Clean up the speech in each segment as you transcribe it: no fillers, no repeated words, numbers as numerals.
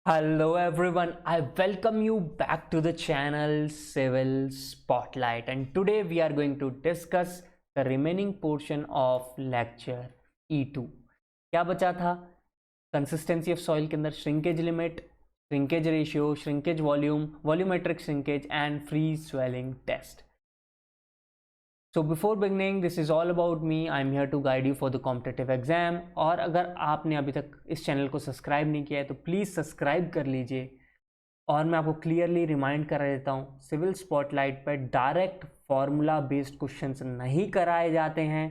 Hello everyone, I welcome you back to the channel Civil Spotlight, and today we are going to discuss the remaining portion of lecture E2. क्या बचा था? Consistency of soil के अंदर shrinkage limit, shrinkage ratio, shrinkage volume, volumetric shrinkage and free swelling test. So before beginning, this is all about me. I'm here to guide you for the competitive exam. और अगर आपने अभी तक इस channel को subscribe नहीं किया है तो प्लीज़ सब्सक्राइब कर लीजिए. और मैं आपको क्लियरली रिमाइंड करा देता हूँ, सिविल स्पॉटलाइट पर डायरेक्ट फॉर्मूला बेस्ड क्वेश्चंस नहीं कराए जाते हैं.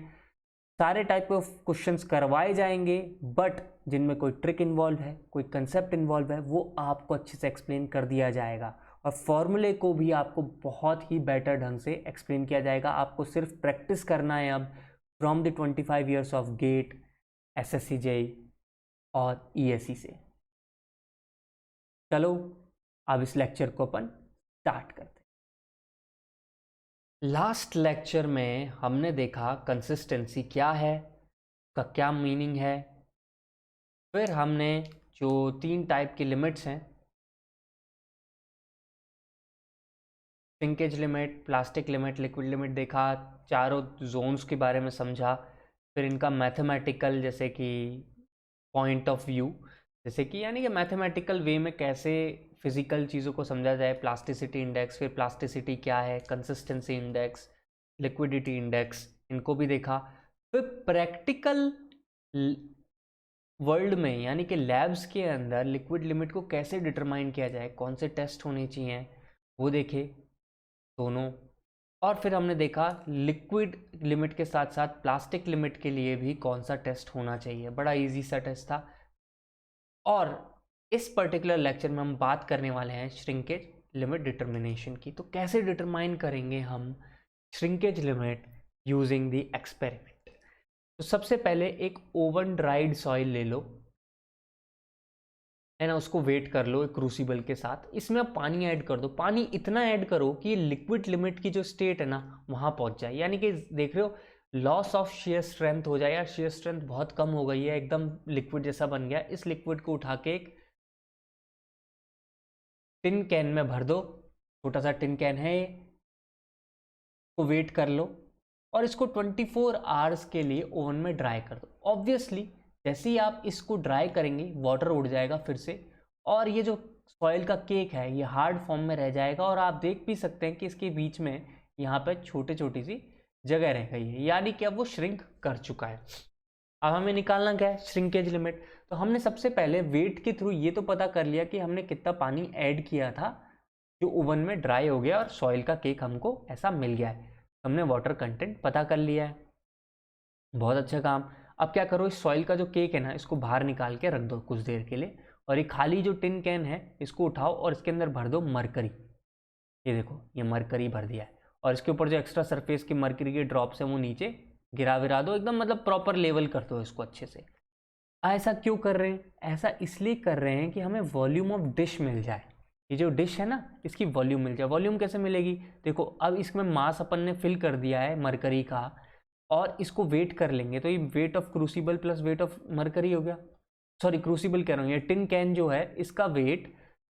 सारे टाइप ऑफ क्वेश्चंस करवाए जाएंगे, बट जिनमें कोई ट्रिक इन्वॉल्व है, कोई कंसेप्ट इन्वॉल्व है, वो आपको अच्छे से एक्सप्लेन कर दिया जाएगा. और फॉर्मूले को भी आपको बहुत ही बेटर ढंग से एक्सप्लेन किया जाएगा. आपको सिर्फ प्रैक्टिस करना है अब from the 25 years of GATE, SSC JE और ईएससी से. चलो अब इस लेक्चर को अपन स्टार्ट करते हैं. लास्ट लेक्चर में हमने देखा कंसिस्टेंसी क्या है, उसका क्या मीनिंग है. फिर हमने जो 3 टाइप की लिमिट्स हैं, shrinkage limit, plastic limit, liquid limit देखा. चारों जोन्स के बारे में समझा. फिर इनका मैथमेटिकल, जैसे कि पॉइंट ऑफ व्यू, जैसे कि यानी कि मैथमेटिकल वे में कैसे फिजिकल चीज़ों को समझा जाए. प्लास्टिसिटी इंडेक्स, फिर प्लास्टिसिटी क्या है, कंसिस्टेंसी इंडेक्स, लिक्विडिटी इंडेक्स, इनको भी देखा. फिर प्रैक्टिकल वर्ल्ड में यानी कि लैब्स के अंदर लिक्विड लिमिट को कैसे डिटरमाइन किया जाए, कौन से टेस्ट होने चाहिए, वो देखे दोनों. और फिर हमने देखा लिक्विड लिमिट के साथ साथ प्लास्टिक लिमिट के लिए भी कौन सा टेस्ट होना चाहिए. बड़ा इजी सा टेस्ट था. और इस पर्टिकुलर लेक्चर में हम बात करने वाले हैं श्रिंकेज लिमिट डिटर्मिनेशन की. तो कैसे डिटरमाइन करेंगे हम shrinkage limit using the experiment. तो सबसे पहले एक ओवन ड्राइड सॉइल ले लो, है ना, उसको वेट कर लो एक क्रूसिबल के साथ. इसमें आप पानी ऐड कर दो. पानी इतना ऐड करो कि लिक्विड लिमिट की जो स्टेट है ना वहाँ पहुँच जाए. यानी कि देख रहे हो, लॉस ऑफ शेयर स्ट्रेंथ हो जाए. यार शेयर स्ट्रेंथ बहुत कम हो गई है, एकदम लिक्विड जैसा बन गया. इस लिक्विड को उठा के एक टिन कैन में भर दो. छोटा सा टिन कैन है ये, को वेट कर लो और इसको 24 आवर्स के लिए ओवन में ड्राई कर दो. ऑब्वियसली जैसे ही आप इसको ड्राई करेंगे वाटर उड़ जाएगा फिर से, और ये जो सॉइल का केक है ये हार्ड फॉर्म में रह जाएगा. और आप देख भी सकते हैं कि इसके बीच में यहाँ पे छोटी सी जगह रह गई है, यानी कि अब वो श्रिंक कर चुका है. अब हमें निकालना क्या है, श्रिंकेज लिमिट. तो हमने सबसे पहले वेट के थ्रू ये तो पता कर लिया कि हमने कितना पानी ऐड किया था जो ओवन में ड्राई हो गया और सॉइल का केक हमको ऐसा मिल गया है. हमने वाटर कंटेंट पता कर लिया है. बहुत अच्छा काम. अब क्या करो, इस सॉइल का जो केक है ना इसको बाहर निकाल के रख दो कुछ देर के लिए, और ये खाली जो टिन कैन है इसको उठाओ और इसके अंदर भर दो मरकरी. ये देखो, ये मरकरी भर दिया है. और इसके ऊपर जो एक्स्ट्रा सरफेस की मरकरी के ड्रॉप्स हैं वो नीचे गिरा विरा दो, एकदम मतलब प्रॉपर लेवल कर दो इसको अच्छे से. ऐसा क्यों कर रहे हैं? ऐसा इसलिए कर रहे हैं कि हमें वॉल्यूम ऑफ डिश मिल जाए. ये जो डिश है ना इसकी वॉल्यूम मिल जाए. वॉल्यूम कैसे मिलेगी, देखो अब इसमें मास अपन ने फिल कर दिया है मरकरी का, और इसको वेट कर लेंगे तो ये weight of crucible plus weight of mercury हो गया. सॉरी, क्रूसिबल कह रहा हूँ, ये टिन कैन जो है इसका weight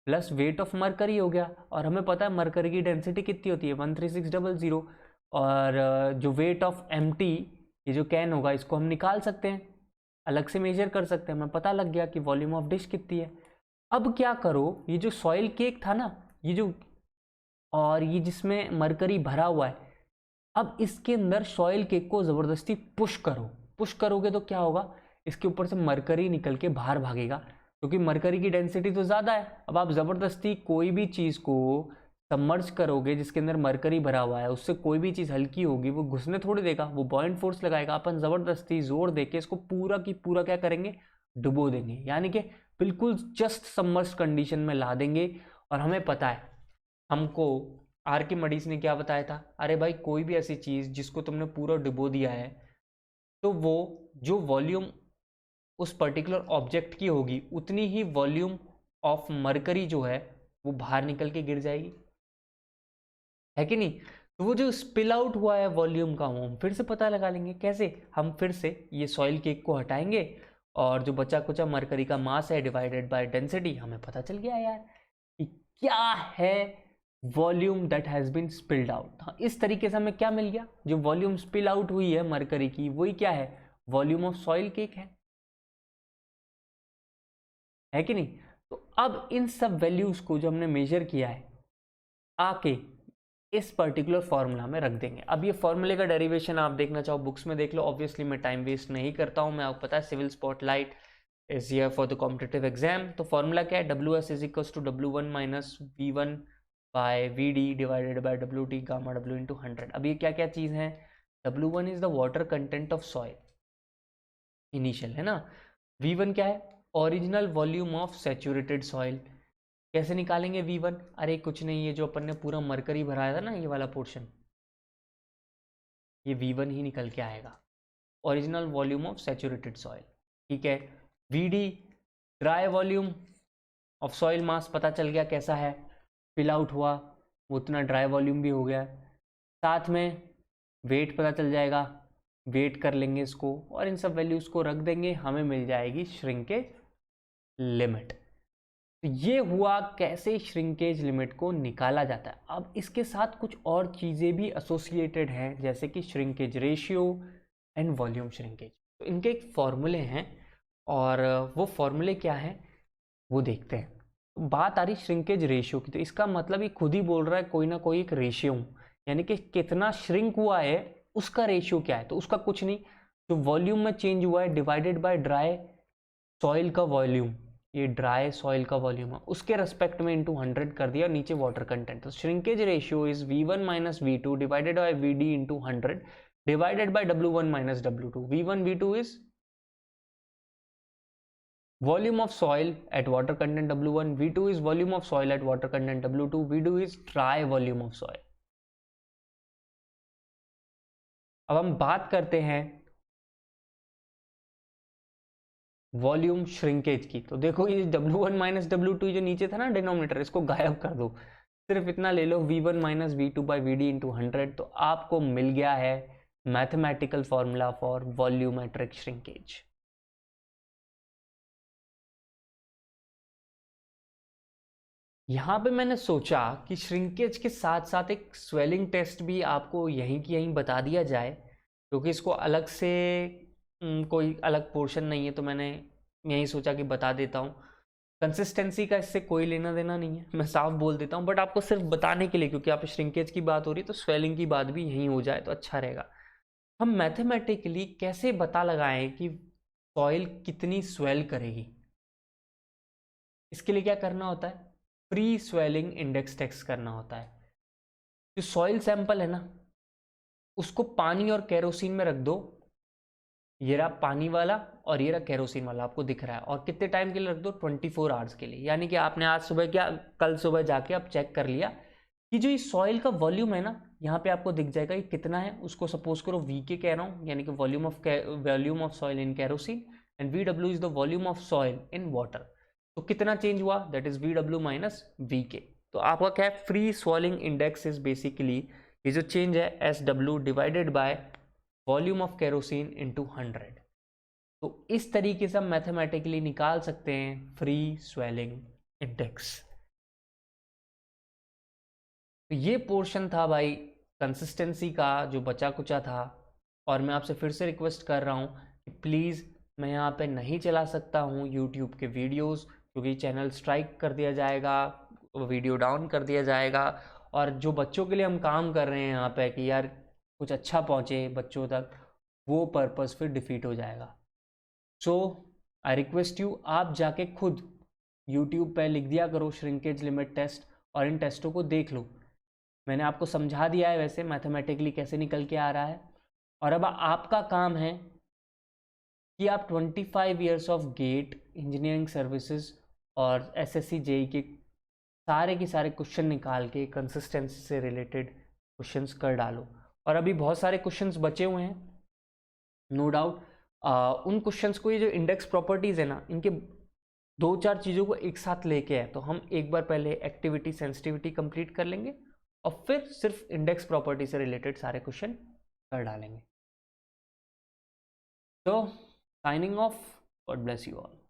plus weight of mercury हो गया. और हमें पता है मरकरी की डेंसिटी कितनी होती है, 13600. और जो वेट ऑफ एम्प्टी ये जो कैन होगा इसको हम निकाल सकते हैं, अलग से मेजर कर सकते हैं. हमें पता लग गया कि वॉल्यूम ऑफ डिश कितनी है. अब क्या करो, ये जो सॉइल केक था ना, ये जो, और ये जिसमें मरकरी भरा हुआ है, अब इसके अंदर सॉइल केक को ज़बरदस्ती पुश करो. पुश करोगे तो क्या होगा, इसके ऊपर से मरकरी निकल के बाहर भागेगा, क्योंकि मरकरी की डेंसिटी तो ज़्यादा है. अब आप ज़बरदस्ती कोई भी चीज़ को सबमर्ज करोगे जिसके अंदर मरकरी भरा हुआ है, उससे कोई भी चीज़ हल्की होगी वो घुसने थोड़ी देगा, वो बॉइंट फोर्स लगाएगा. अपन ज़बरदस्ती जोर देके इसको पूरा की पूरा क्या करेंगे, डुबो देंगे, यानी कि बिल्कुल जस्ट सबमर्ज कंडीशन में ला देंगे. और हमें पता है, हमको आर्किमिडीज ने क्या बताया था, अरे भाई कोई भी ऐसी चीज़ जिसको तुमने पूरा डुबो दिया है तो वो जो वॉल्यूम उस पर्टिकुलर ऑब्जेक्ट की होगी उतनी ही वॉल्यूम ऑफ मरकरी जो है वो बाहर निकल के गिर जाएगी, है कि नहीं. तो वो जो स्पिल आउट हुआ है वॉल्यूम का वो हम फिर से पता लगा लेंगे. कैसे, हम फिर से ये सॉइल केक को हटाएंगे और जो बचा कुचा मरकरी का मास है डिवाइडेड बाय डेंसिटी, हमें पता चल गया यार कि क्या है volume that has been spilled out. हाँ, इस तरीके से हमें क्या मिल गया, जो वॉल्यूम स्पिल आउट हुई है मरकरी की वही क्या है, वॉल्यूम ऑफ सॉइल केक है कि नहीं। तो अब इन सब वैल्यूज को जो हमने मेजर किया है आके इस पर्टिकुलर फॉर्मूला में रख देंगे। अब ये फॉर्मूले का डेरिवेशन आप देखना चाहो बुक्स में देख लो, ऑब्वियसली मैं टाइम वेस्ट नहीं करता हूँ, मैं आपको पता है civil spotlight is here for the competitive exam. तो फॉर्मूला क्या है, WS is equal to W1 minus V1 by VD divided by WT gamma W into 100। अब ये क्या क्या चीज़ है, W1 is the water content of soil initial है ना, V1 क्या है, original volume of saturated soil. कैसे निकालेंगे V1, अरे कुछ नहीं, ये जो अपन ने पूरा मरकरी भराया था ना ये वाला पोर्शन, ये V1 ही निकल के आएगा, original volume of saturated soil. ठीक है, VD dry volume of soil मास पता चल गया कैसा है, फिल आउट हुआ उतना ड्राई वॉल्यूम भी हो गया, साथ में वेट पता चल जाएगा, वेट कर लेंगे इसको और इन सब वैल्यूज़ को रख देंगे, हमें मिल जाएगी श्रिंकेज लिमिट। तो ये हुआ कैसे श्रिंकेज लिमिट को निकाला जाता है। अब इसके साथ कुछ और चीज़ें भी एसोसिएटेड हैं जैसे कि shrinkage ratio and volume shrinkage. तो इनके एक फॉर्मूले हैं और वो फॉर्मूले क्या हैं वो देखते हैं। तो बात आ रही श्रिंकेज रेशियो की, तो इसका मतलब ये खुद ही बोल रहा है कोई ना कोई एक रेशियो, यानी कि कितना श्रिंक हुआ है उसका रेशियो क्या है। तो उसका कुछ नहीं, जो वॉल्यूम में चेंज हुआ है डिवाइडेड बाय ड्राई सॉइल का वॉल्यूम, ये ड्राई सॉइल का वॉल्यूम है उसके रेस्पेक्ट में इंटू 100 कर दिया, नीचे वाटर कंटेंट। तो shrinkage ratio is V1 minus V2 divided by VD into 100 divided by W1 minus W2। V1 V2 is volume of soil at water content W1, V2 is volume of soil at water content W2, V2 is dry volume of soil। अब हम बात करते हैं volume shrinkage की। तो देखो ये W1 minus W2 जो नीचे था ना डिनोमिनेटर, इसको गायब कर दो, सिर्फ इतना ले लो V1 minus V2 by VD into 100, तो आपको मिल गया है mathematical formula for volumetric shrinkage. यहाँ पे मैंने सोचा कि श्रिंकेज के साथ साथ एक स्वेलिंग टेस्ट भी आपको यहीं की यहीं बता दिया जाए, क्योंकि इसको अलग से कोई अलग पोर्शन नहीं है, तो मैंने यही सोचा कि बता देता हूँ। कंसिस्टेंसी का इससे कोई लेना देना नहीं है, मैं साफ बोल देता हूँ, बट आपको सिर्फ बताने के लिए, क्योंकि आप श्रिंकेज की बात हो रही है तो स्वेलिंग की बात भी यहीं हो जाए तो अच्छा रहेगा। हम मैथमेटिकली कैसे पता लगाएं कि सॉइल कितनी स्वेल करेगी, इसके लिए क्या करना होता है, प्री स्वेलिंग इंडेक्स टेस्ट करना होता है। जो सॉइल सैंपल है ना उसको पानी और केरोसिन में रख दो, ये रहा पानी वाला और ये रहा केरोसिन वाला आपको दिख रहा है, और कितने टाइम के लिए रख दो, 24 आवर्स के लिए। यानी कि आपने आज सुबह क्या, कल सुबह जाके आप चेक कर लिया कि जो ये सॉइल का वॉल्यूम है ना, यहाँ पे आपको दिख जाएगा ये कितना है, उसको सपोज करो VK कह रहा हूँ, यानी कि volume of soil in kerosene, and VW is the volume of soil in water. तो कितना चेंज हुआ, that is VW minus VK। तो आपका क्या है, free swallowing index is basically ये जो चेंज है SW divided by volume of kerosene into 100। तो इस तरीके से हम मैथमेटिकली निकाल सकते हैं फ्री स्वेलिंग इंडेक्स। तो ये पोर्शन था भाई कंसिस्टेंसी का जो बचा कुचा था, और मैं आपसे फिर से रिक्वेस्ट कर रहा हूँ कि प्लीज़, मैं यहाँ पे नहीं चला सकता हूँ यूट्यूब के वीडियोस, क्योंकि चैनल स्ट्राइक कर दिया जाएगा, वीडियो डाउन कर दिया जाएगा, और जो बच्चों के लिए हम काम कर रहे हैं यहाँ पे कि यार कुछ अच्छा पहुँचे बच्चों तक, वो पर्पस फिर डिफीट हो जाएगा। सो आई रिक्वेस्ट यू, आप जाके खुद यूट्यूब पे लिख दिया करो श्रिंकेज लिमिट टेस्ट और इन टेस्टों को देख लो। मैंने आपको समझा दिया है वैसे मैथमेटिकली कैसे निकल के आ रहा है, और अब आपका काम है कि आप 25 years of GATE engineering services और SSC JEE के सारे के सारे क्वेश्चन निकाल के कंसिस्टेंसी से रिलेटेड क्वेश्चंस कर डालो। और अभी बहुत सारे क्वेश्चंस बचे हुए हैं नो डाउट, उन क्वेश्चंस को, ये जो इंडेक्स प्रॉपर्टीज़ है ना, इनके 2-4 चीज़ों को एक साथ लेके आए, तो हम एक बार पहले एक्टिविटी सेंसिटिविटी कंप्लीट कर लेंगे और फिर सिर्फ इंडेक्स प्रॉपर्टी से रिलेटेड सारे क्वेश्चन कर डालेंगे। तो signing off. God bless you all.